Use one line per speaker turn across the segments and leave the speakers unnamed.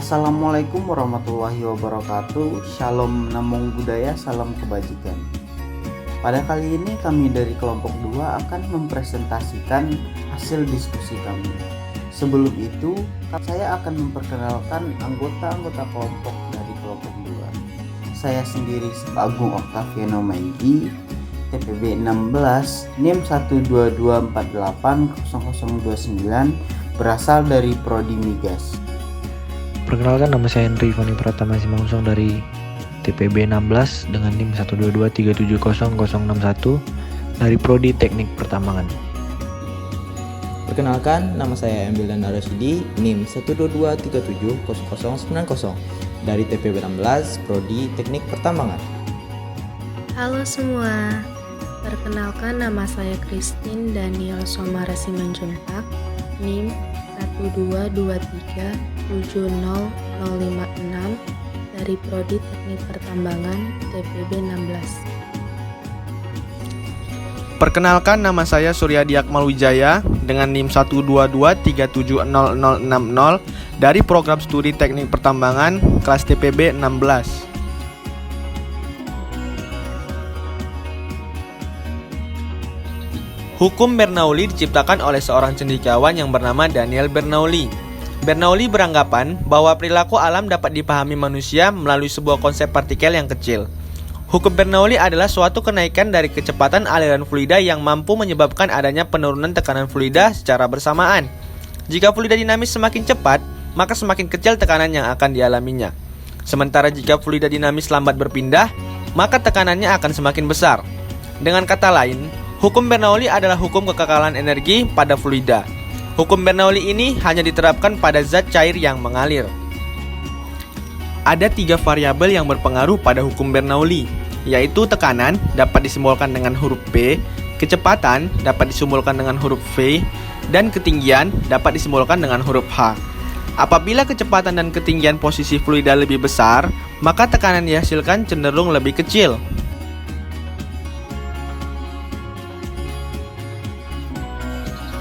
Assalamualaikum warahmatullahi wabarakatuh. Shalom Namung Budaya, salam kebajikan. Pada kali ini kami dari kelompok 2 akan mempresentasikan hasil diskusi kami. Sebelum itu, saya akan memperkenalkan anggota-anggota kelompok dari kelompok 2. Saya sendiri Agung Octaviano Maigi, TPB 16, NIM 122480029, berasal dari Prodi Migas.
Perkenalkan, nama saya Henry Fani Pratama Simangsong dari TPB 16 dengan NIM 122370061 dari Prodi Teknik Pertambangan.
Perkenalkan, nama saya Emil dan Arashidi, NIM 122370090 dari TPB 16 Prodi Teknik Pertambangan.
Halo semua, perkenalkan nama saya Christine Daniel Somara Simanjuntak, NIM 122370056 dari Prodi Teknik Pertambangan TPB 16.
Perkenalkan, nama saya Suryadi Akmalwijaya dengan NIM 122370060 dari Program Studi Teknik Pertambangan kelas TPB 16. Hukum Bernoulli diciptakan oleh seorang cendekiawan yang bernama Daniel Bernoulli. Bernoulli beranggapan bahwa perilaku alam dapat dipahami manusia melalui sebuah konsep partikel yang kecil. Hukum Bernoulli adalah suatu kenaikan dari kecepatan aliran fluida yang mampu menyebabkan adanya penurunan tekanan fluida secara bersamaan. Jika fluida dinamis semakin cepat, maka semakin kecil tekanan yang akan dialaminya. Sementara jika fluida dinamis lambat berpindah, maka tekanannya akan semakin besar. Dengan kata lain, hukum Bernoulli adalah hukum kekekalan energi pada fluida. Hukum Bernoulli ini hanya diterapkan pada zat cair yang mengalir. Ada 3 variabel yang berpengaruh pada hukum Bernoulli, yaitu tekanan dapat disimbolkan dengan huruf P, kecepatan dapat disimbolkan dengan huruf V, dan ketinggian dapat disimbolkan dengan huruf H. Apabila kecepatan dan ketinggian posisi fluida lebih besar, maka tekanan dihasilkan cenderung lebih kecil.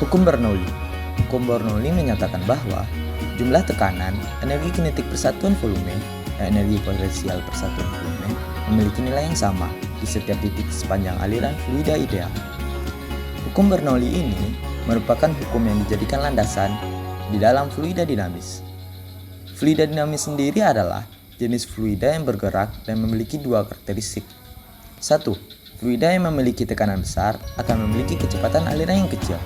Hukum Bernoulli. Hukum Bernoulli menyatakan bahwa jumlah tekanan, energi kinetik persatuan volume, dan energi potensial persatuan volume memiliki nilai yang sama di setiap titik sepanjang aliran fluida ideal. Hukum Bernoulli ini merupakan hukum yang dijadikan landasan di dalam fluida dinamis. Fluida dinamis sendiri adalah jenis fluida yang bergerak dan memiliki 2 karakteristik. 1. Fluida yang memiliki tekanan besar akan memiliki kecepatan aliran yang kecil.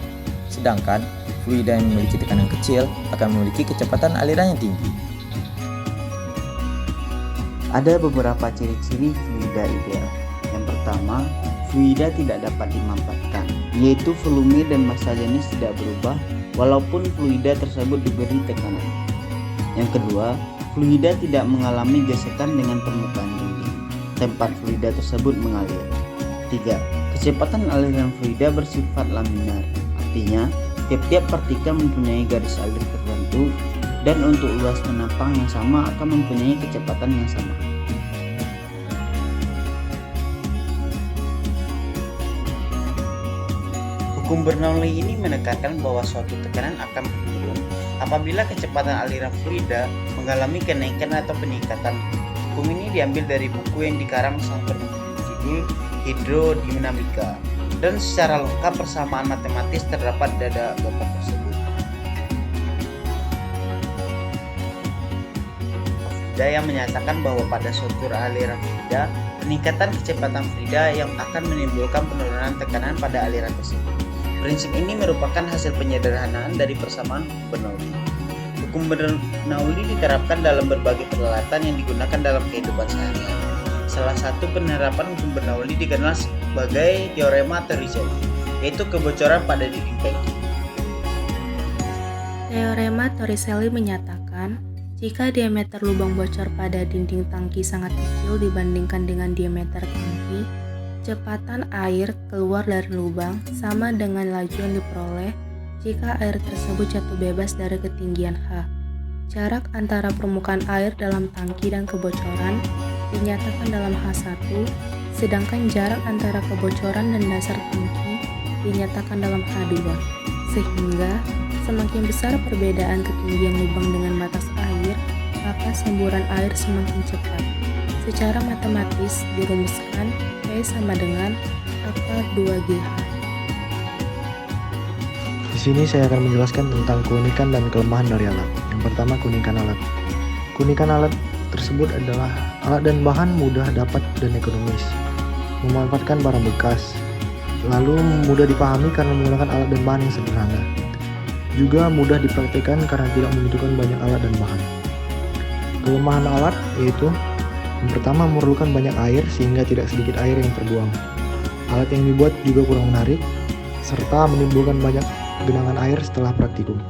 Sedangkan fluida yang memiliki tekanan kecil akan memiliki kecepatan aliran yang tinggi.
Ada beberapa ciri-ciri fluida ideal. Yang pertama, fluida tidak dapat dimampatkan, yaitu volume dan massa jenis tidak berubah walaupun fluida tersebut diberi tekanan. Yang kedua, fluida tidak mengalami gesekan dengan permukaan dinding tempat fluida tersebut mengalir. 3. Kecepatan aliran fluida bersifat laminar. Artinya, tiap-tiap partikel mempunyai garis alir tertentu dan untuk luas menapang yang sama akan mempunyai kecepatan yang sama. Hukum Bernoulli ini menekankan bahwa suatu tekanan akan menurun apabila kecepatan aliran fluida mengalami kenaikan atau peningkatan. Hukum ini diambil dari buku yang dikarang sang penulis berjudul Hidrodinamika. Dan secara lengkap persamaan matematis terdapat pada gambar tersebut. Fluida yang menyatakan bahwa pada struktur aliran fluida, peningkatan kecepatan fluida yang akan menimbulkan penurunan tekanan pada aliran tersebut. Prinsip ini merupakan hasil penyederhanaan dari persamaan hukum Bernoulli. Hukum Bernoulli diterapkan dalam berbagai peralatan yang digunakan dalam kehidupan sehari-hari. Salah satu penerapan hukum Bernoulli dikenal sebagai teorema Torricelli, yaitu kebocoran pada dinding tangki.
Teorema Torricelli menyatakan, jika diameter lubang bocor pada dinding tangki sangat kecil dibandingkan dengan diameter tangki, kecepatan air keluar dari lubang sama dengan laju yang diperoleh jika air tersebut jatuh bebas dari ketinggian H. Jarak antara permukaan air dalam tangki dan kebocoran dinyatakan dalam H1, sedangkan jarak antara kebocoran dan dasar tangki dinyatakan dalam H2, sehingga semakin besar perbedaan ketinggian lubang dengan batas air, maka semburan air semakin cepat. Secara matematis dirumuskan P sama dengan akar 2GH.
Di sini saya akan menjelaskan tentang keunikan dan kelemahan dari alat. Yang pertama, keunikan alat. Keunikan alat tersebut adalah alat dan bahan mudah dapat dan ekonomis, memanfaatkan barang bekas, lalu mudah dipahami karena menggunakan alat dan bahan yang sederhana. Juga mudah dipraktikkan karena tidak membutuhkan banyak alat dan bahan. Kelemahan alat yaitu yang pertama, memerlukan banyak air sehingga tidak sedikit air yang terbuang. Alat yang dibuat juga kurang menarik serta menimbulkan banyak genangan air setelah praktikum.